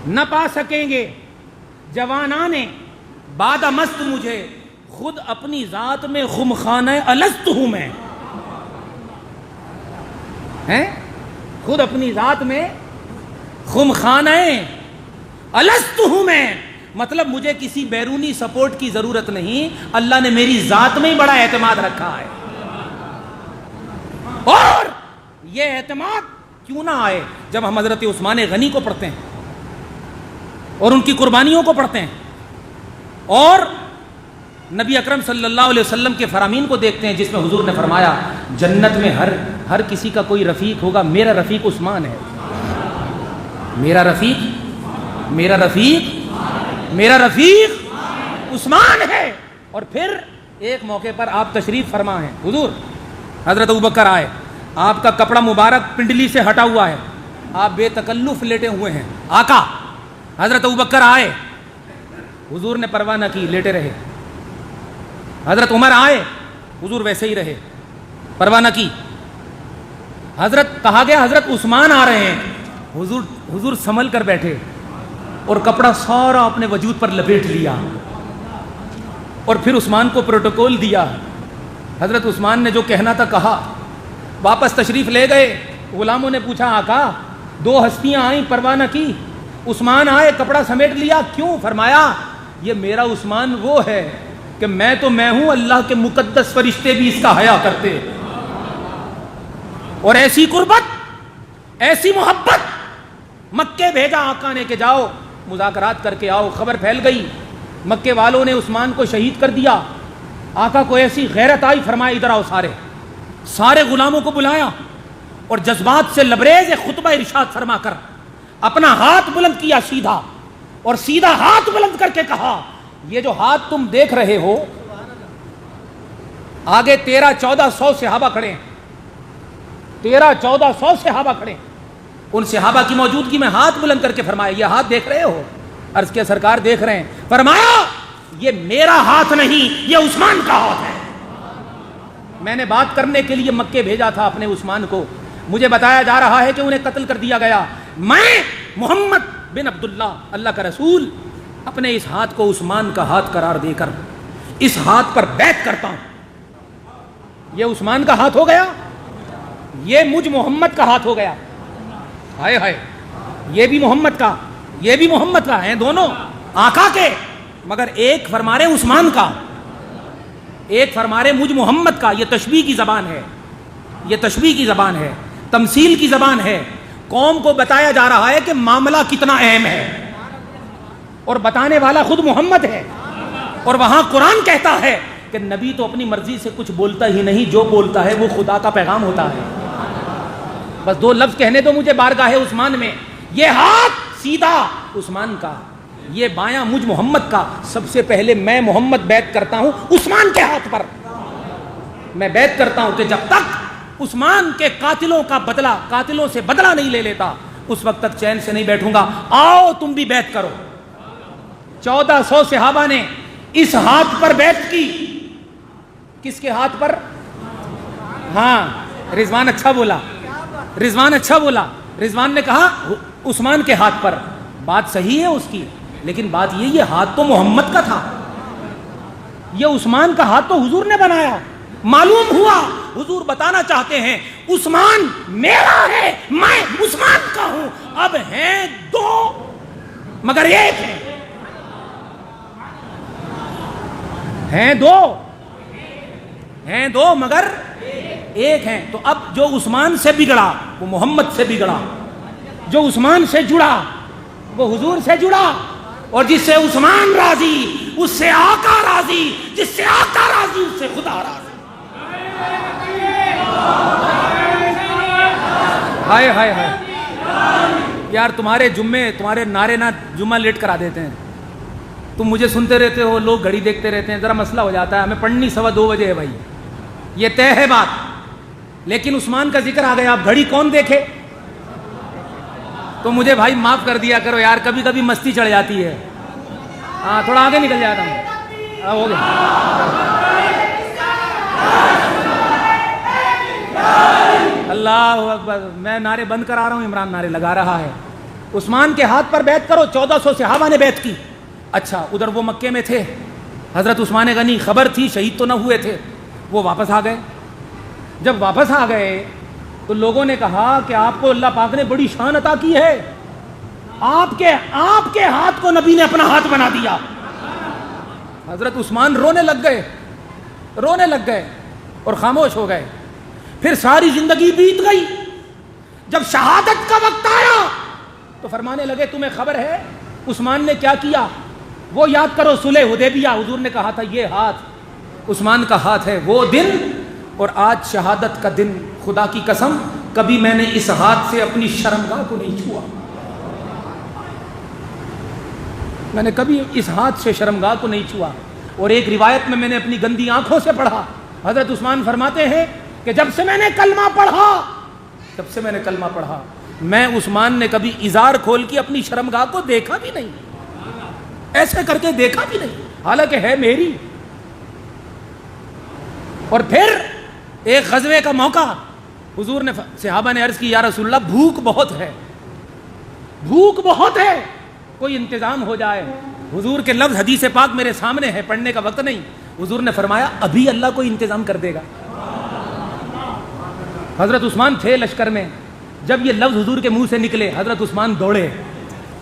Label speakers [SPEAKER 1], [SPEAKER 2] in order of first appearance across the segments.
[SPEAKER 1] نہ پا سکیں گے جوانان باد مست مجھے، خود اپنی ذات میں خمخانہ الست ہوں میں، ہیں خود اپنی ذات میں خمخانہ الست ہوں میں، مطلب مجھے کسی بیرونی سپورٹ کی ضرورت نہیں، اللہ نے میری ذات میں ہی بڑا اعتماد رکھا ہے۔ اور یہ اعتماد کیوں نہ آئے جب ہم حضرت عثمان غنی کو پڑھتے ہیں اور ان کی قربانیوں کو پڑھتے ہیں اور نبی اکرم صلی اللہ علیہ وسلم کے فرامین کو دیکھتے ہیں، جس میں حضور نے فرمایا جنت میں ہر کسی کا کوئی رفیق ہوگا، میرا رفیق عثمان ہے، میرا رفیق عثمان ہے۔ اور پھر ایک موقع پر آپ تشریف فرما ہیں، حضور حضرت ابوبکر آئے، آپ کا کپڑا مبارک پنڈلی سے ہٹا ہوا ہے، آپ بے تکلف لیٹے ہوئے ہیں، آقا حضرت ابوبکر آئے، حضور نے پرواہ نہ کی، لیٹے رہے۔ حضرت عمر آئے، حضور ویسے ہی رہے، پرواہ نہ کی۔ حضرت کہا گیا حضرت عثمان آ رہے ہیں، حضور سنبھل کر بیٹھے اور کپڑا سارا اپنے وجود پر لپیٹ لیا اور پھر عثمان کو پروٹوکول دیا۔ حضرت عثمان نے جو کہنا تھا کہا، واپس تشریف لے گئے۔ غلاموں نے پوچھا آقا دو ہستیاں آئیں، پرواہ نہ کی، عثمان آئے کپڑا سمیٹ لیا، کیوں؟ فرمایا یہ میرا عثمان وہ ہے کہ میں ہوں، اللہ کے مقدس فرشتے بھی اس کا حیا کرتے، اور ایسی قربت ایسی محبت مکے بھیجا آقا نے کہ جاؤ مذاکرات کر کے آؤ۔ خبر پھیل گئی، مکے والوں نے عثمان کو شہید کر دیا۔ آقا کو ایسی غیرت آئی، فرمایا ادھر آؤ، سارے غلاموں کو بلایا اور جذبات سے لبریز خطبہ ارشاد فرما کر اپنا ہاتھ بلند کیا سیدھا، اور سیدھا ہاتھ بلند کر کے کہا یہ جو ہاتھ تم دیکھ رہے ہو، آگے 1300-1400 صحابہ کھڑے ہیں، 1300-1400 صحابہ کھڑے ہیں، ان صحابہ کی موجودگی میں ہاتھ بلند کر کے فرمایا یہ ہاتھ دیکھ رہے ہو؟ عرض کیا سرکار دیکھ رہے ہیں۔ فرمایا یہ میرا ہاتھ نہیں، یہ عثمان کا ہاتھ ہے، میں نے بات کرنے کے لیے مکے بھیجا تھا اپنے عثمان کو، مجھے بتایا جا رہا ہے کہ انہیں قتل کر دیا گیا، میں محمد بن عبداللہ اللہ کا رسول اپنے اس ہاتھ کو عثمان کا ہاتھ قرار دے کر اس ہاتھ پر بیعت کرتا ہوں۔ یہ عثمان کا ہاتھ ہو گیا، یہ مجھ محمد کا ہاتھ ہو گیا، ہائے ہائے، یہ بھی محمد کا ہیں، دونوں آقا کے، مگر ایک فرما رہے عثمان کا، ایک فرما رہے مجھ محمد کا۔ یہ تشبیہ کی زبان ہے، یہ تشبیہ کی زبان ہے، تمثیل کی زبان ہے۔ قوم کو بتایا جا رہا ہے کہ معاملہ کتنا اہم ہے، اور بتانے والا خود محمد ہے، اور وہاں قرآن کہتا ہے کہ نبی تو اپنی مرضی سے کچھ بولتا ہی نہیں، جو بولتا ہے وہ خدا کا پیغام ہوتا ہے۔ بس دو لفظ کہنے دو مجھے بارگاہ عثمان میں، یہ ہاتھ سیدھا عثمان کا، یہ بایاں مجھ محمد کا۔ سب سے پہلے میں محمد بیعت کرتا ہوں عثمان کے ہاتھ پر، میں بیعت کرتا ہوں کہ جب تک عثمان کے قاتلوں سے بدلہ نہیں لے لیتا اس وقت تک چین سے نہیں بیٹھوں گا۔ آؤ تم بھی بیعت کرو۔ 1400 صحابہ نے اس ہاتھ پر بیعت کی۔ کس کے ہاتھ پر؟ ہاں رضوان اچھا بولا، رضوان نے کہا عثمان کے ہاتھ پر۔ بات صحیح ہے اس کی، لیکن بات یہ ہاتھ تو محمد کا تھا، یہ عثمان کا ہاتھ تو حضور نے بنایا۔ معلوم ہوا حضور بتانا چاہتے ہیں عثمان میرا ہے، میں عثمان کا ہوں۔ اب ہیں دو مگر ایک ہے، ہیں دو مگر ایک ہیں۔ تو اب جو عثمان سے بگڑا وہ محمد سے بگڑا، جو عثمان سے جڑا وہ حضور سے جڑا، اور جس سے عثمان راضی اس سے آقا راضی، جس سے آقا راضی اس سے خدا راضی۔ ہائے ہائے ہائے یار، تمہارے نعرے نہ جمعہ لیٹ کرا دیتے ہیں، تم مجھے سنتے رہتے ہو، لوگ گھڑی دیکھتے رہتے ہیں، ذرا مسئلہ ہو جاتا ہے۔ ہمیں پڑھنی 2:15 بجے ہے بھائی، یہ طے ہے بات، لیکن عثمان کا ذکر آ گیا، اب گھڑی کون دیکھے؟ تو مجھے بھائی معاف کر دیا کرو یار، کبھی کبھی مستی چڑھ جاتی ہے۔ ہاں تھوڑا آگے نکل جاتا ہوں، ہو گیا۔ اللہ اکبر، میں نعرے بند کرا رہا ہوں، عمران نعرے لگا رہا ہے۔ عثمان کے ہاتھ پر بیعت کرو. 1400 صحابہ نے بیعت کی. اچھا ادھر وہ مکے میں تھے, حضرت عثمان غنی خبر تھی, شہید تو نہ ہوئے تھے, وہ واپس آ گئے. جب واپس آ گئے تو لوگوں نے کہا کہ آپ کو اللہ پاک نے بڑی شان عطا کی ہے, آپ کے ہاتھ کو نبی نے اپنا ہاتھ بنا دیا. حضرت عثمان رونے لگ گئے اور خاموش ہو گئے. پھر ساری زندگی بیت گئی. جب شہادت کا وقت آیا تو فرمانے لگے تمہیں خبر ہے عثمان نے کیا کیا؟ وہ یاد کرو صلح حدیبیہ, حضور نے کہا تھا یہ ہاتھ عثمان کا ہاتھ ہے, وہ دن اور آج شہادت کا دن. خدا کی قسم کبھی میں نے اس ہاتھ سے اپنی شرمگاہ کو نہیں چھوا. میں نے کبھی اس ہاتھ سے شرمگاہ کو نہیں چھوا. اور ایک روایت میں نے اپنی گندی آنکھوں سے پڑھا. حضرت عثمان فرماتے ہیں کہ جب سے میں نے کلمہ پڑھا میں عثمان نے کبھی ازار کھول کے اپنی شرمگاہ کو دیکھا بھی نہیں, ایسے کر کے دیکھا بھی نہیں, حالانکہ ہے میری. اور پھر ایک غزوے کا موقع, حضور نے صحابہ نے عرض کی یا رسول اللہ بھوک بہت ہے, کوئی انتظام ہو جائے. حضور کے لفظ حدیث پاک میرے سامنے ہے, پڑھنے کا وقت نہیں. حضور نے فرمایا ابھی اللہ کوئی انتظام کر دے گا. حضرت عثمان تھے لشکر میں. جب یہ لفظ حضور کے منہ سے نکلے حضرت عثمان دوڑے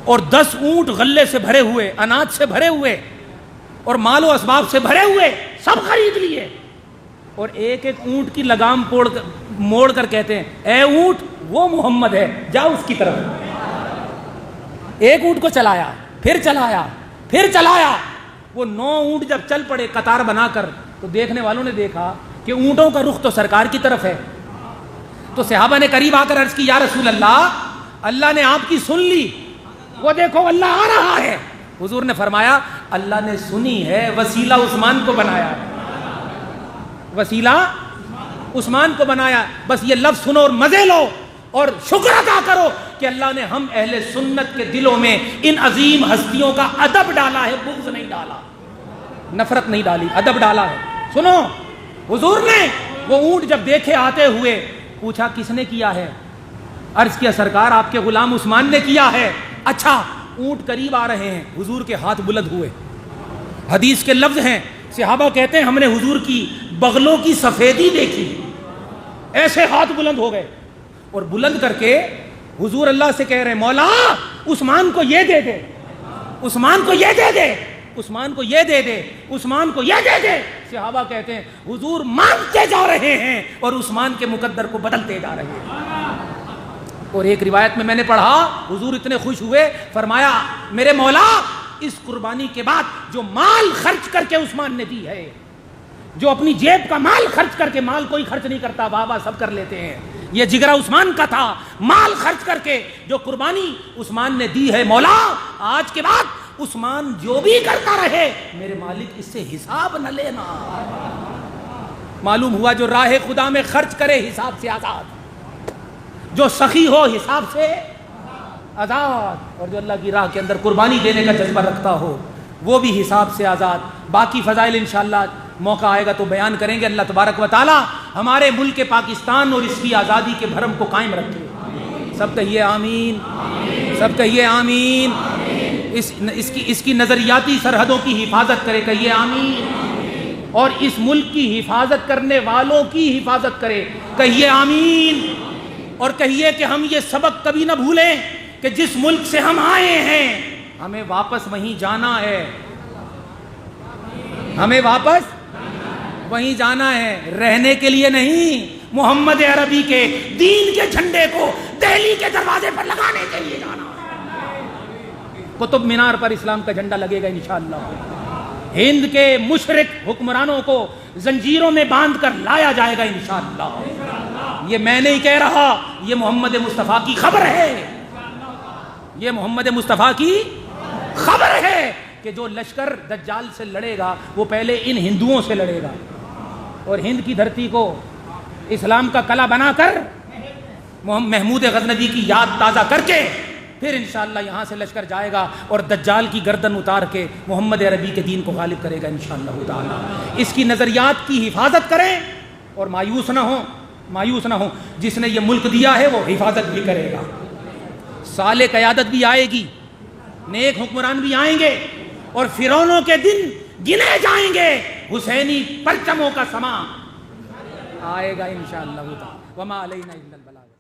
[SPEAKER 1] اور 10 اونٹ غلے سے بھرے ہوئے, اناج سے بھرے ہوئے اور مال و اسباب سے بھرے ہوئے سب خرید لیے. اور ایک اونٹ کی لگام موڑ کر کہتے ہیں اے اونٹ وہ محمد ہے, جاؤ اس کی طرف. ایک اونٹ کو چلایا, پھر چلایا. وہ 9 اونٹ جب چل پڑے قطار بنا کر تو دیکھنے والوں نے دیکھا کہ اونٹوں کا رخ تو سرکار کی طرف ہے. تو صحابہ نے قریب آ کر عرض کی یا رسول اللہ, اللہ نے آپ کی سن لی, وہ دیکھو اللہ آ رہا ہے. حضور نے فرمایا اللہ نے سنی ہے, وسیلہ عثمان کو بنایا, بس یہ لفظ سنو اور مزے لو اور شکر ادا کرو کہ اللہ نے ہم اہل سنت کے دلوں میں ان عظیم ہستیوں کا ادب ڈالا ہے, بغض نہیں ڈالا, نفرت نہیں ڈالی, ادب ڈالا ہے. سنو, حضور نے وہ اونٹ جب دیکھے آتے ہوئے پوچھا کس نے کیا ہے؟ عرض کیا سرکار آپ کے غلام عثمان نے کیا ہے. اچھا, اونٹ قریب آ رہے ہیں, حضور کے ہاتھ بلند ہوئے. حدیث کے لفظ ہیں, صحابہ کہتے ہیں ہم نے حضور کی بغلوں کی سفیدی دیکھی, ایسے ہاتھ بلند ہو گئے. اور بلند کر کے حضور اللہ سے کہہ رہے ہیں مولا عثمان کو یہ دے دے, عثمان کو یہ دے دے, عثمان کو یہ دے دے, عثمان کو یہ دے دے. صحابہ کہتے ہیں حضور مانگتے جا رہے ہیں اور عثمان کے مقدر کو بدلتے جا رہے ہیں. اور ایک روایت میں نے پڑھا حضور اتنے خوش ہوئے, فرمایا میرے مولا اس قربانی کے بعد جو مال خرچ کر کے عثمان نے دی ہے, جو اپنی جیب کا مال خرچ کر کے, مال کوئی خرچ نہیں کرتا, بابا سب کر لیتے ہیں, یہ جگرا عثمان کا تھا, مال خرچ کر کے جو قربانی عثمان نے دی ہے, مولا آج کے بعد عثمان جو بھی کرتا رہے میرے مالک اس سے حساب نہ لینا. معلوم ہوا جو راہ خدا میں خرچ کرے حساب سے آزاد, جو سخی ہو حساب سے آزاد, اور جو اللہ کی راہ کے اندر قربانی دینے کا جذبہ رکھتا ہو وہ بھی حساب سے آزاد. باقی فضائل انشاءاللہ موقع آئے گا تو بیان کریں گے. اللہ تبارک و تعالی ہمارے ملک پاکستان اور اس کی آزادی کے بھرم کو قائم رکھے. سب کہیے آمین, سب کہیے آمین. اس کی نظریاتی سرحدوں کی حفاظت کرے, کہیے آمین. اور اس ملک کی حفاظت کرنے والوں کی حفاظت کرے, کہیے آمین. اور کہیے کہ ہم یہ سبق کبھی نہ بھولیں کہ جس ملک سے ہم آئے ہیں ہمیں واپس وہیں جانا ہے, ہمیں واپس وہیں جانا ہے, رہنے کے لیے نہیں. محمد عربی کے دین کے جھنڈے کو دہلی کے دروازے پر لگانے کے لیے جانا ہے. قطب مینار پر اسلام کا جھنڈا لگے گا انشاءاللہ. ہند کے مشرک حکمرانوں کو زنجیروں میں باندھ کر لایا جائے گا انشاءاللہ. یہ میں نہیں کہہ رہا, یہ محمد مصطفیٰ کی خبر ہے, یہ محمد مصطفیٰ کی خبر ہے کہ جو لشکر دجال سے لڑے گا وہ پہلے ان ہندوؤں سے لڑے گا, اور ہند کی دھرتی کو اسلام کا قلعہ بنا کر محمود غزنوی کی یاد تازہ کر کے پھر انشاءاللہ یہاں سے لشکر جائے گا اور دجال کی گردن اتار کے محمد عربی کے دین کو غالب کرے گا انشاءاللہ تعالی. اس کی نظریات کی حفاظت کریں اور مایوس نہ ہوں. جس نے یہ ملک دیا ہے وہ حفاظت بھی کرے گا. صالح قیادت بھی آئے گی، نیک حکمران بھی آئیں گے، اور فرعونوں کے دن گنے جائیں گے، حسینی پرچموں کا سما آئے گا انشاءاللہ تعالی۔ وما علینا الا البلاغ۔